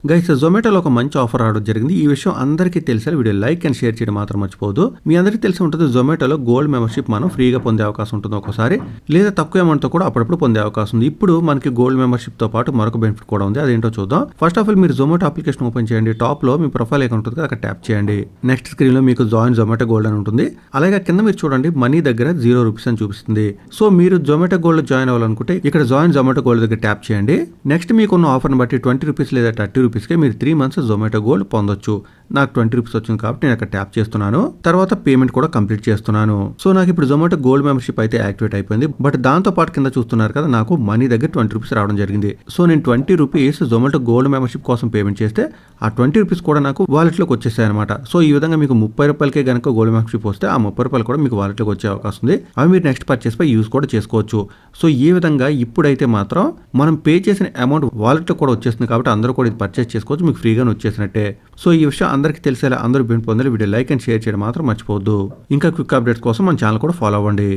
Guys జొమాటోలో ఒక మంచి offer రావడం జరిగింది. ఈ విషయం అందరికీ తెలిసే వీడియో లైక్ అండ్ షేర్ చేయడం మాత్రం మర్చిపోదు. మీ అందరికీ తెలిసి ఉంటుంది జొమాటోలో గోల్డ్ మెంబర్షిప్ మనం ఫ్రీగా పొందే అవకాశం ఉంటుంది ఒకసారి, లేదా తక్కువ అమౌంట్ తో కూడా అప్పుడప్పుడు పొందే అవకాశం ఉంది. ఇప్పుడు మనకి గోల్డ్ మెంబర్షిప్ తో పాటు మరొక బెనిఫిట్ కూడా ఉంది. అదేంటో చూద్దాం. ఫస్ట్ ఆఫ్ ఆల్ మీరు జొమాటో అప్లికేషన్ ఓపెన్ చేయండి. టాప్ లో మీ ప్రొఫైల్ అకౌంట్ ఉంటుంది, అక్కడ ట్యాప్ చేయండి. నెక్స్ట్ స్క్రీన్ లో మీకు జాయిన్ జొమాటో గోల్డ్ అని ఉంటుంది. అలాగే కింద మీరు చూడండి మనీ దగ్గర ₹0 అని చూపిస్తుంది. సో మీరు జొమాటో గోల్డ్ జాయిన్ అవ్వాలనుకుంటే ఇక్కడ జాయిన్ జొమాటో గోల్డ్ దగ్గర ట్యాప్ చేయండి. నెక్స్ట్ మీకున్న ఆఫర్ని బట్టి ₹20 లేదా ₹30 కి మీరు 3 months జొమాటో గోల్డ్ పొందొచ్చు. నాకు ₹20 వచ్చింది కాబట్టి నేను అక్కడ ట్యాప్ చేస్తున్నాను. తర్వాత పేమెంట్ కూడా కంప్లీట్ చేస్తున్నాను. సో నాకు ఇప్పుడు జొమాటో గోల్డ్ మెంబర్షిప్ అయితే యాక్టివేట్ అయిపోయింది. బట్ దాంతో పాటు కింద చూస్తున్నారు కదా, నాకు మనీ దగ్గర ₹20 రావడం జరిగింది. సో నేను ₹20 జొమాటో గోల్డ్ మెంబర్షిప్ కోసం పేమెంట్ చేస్తే ఆ ₹20 కూడా నాకు వాలెట్ లోకి వచ్చేసాయి అనమాట. సో ఈ విధంగా మీకు ₹30కే గనక గోల్డ్ మెంబర్షిప్ వస్తే ఆ ₹30 కూడా మీకు వాలెట్ లోకి వచ్చే అవకాశం ఉంది. అవి మీరు నెక్స్ట్ పర్చేస్ పై యూజ్ కూడా చేసుకోవచ్చు. సో ఈ విధంగా ఇప్పుడైతే మాత్రం మనం పే చేసిన అమౌంట్ వాలెట్ లో కూడా వచ్చేస్తుంది కాబట్టి అందరూ కూడా ఇది పర్చేస్ చేసుకోవచ్చు. మీకు ఫ్రీగా వచ్చేసినట్టే. సో ఈ విషయం అందరికీ తెలిసేలా అందరూ బెనిఫిట్ పొందాలి. వీడియో లైక్ అండ్ షేర్ చేయడం మాత్రం మర్చిపోవద్దు. ఇంకా క్విక్ అప్డేట్స్ కోసం మన ఛానల్ కూడా ఫాలో అవ్వండి.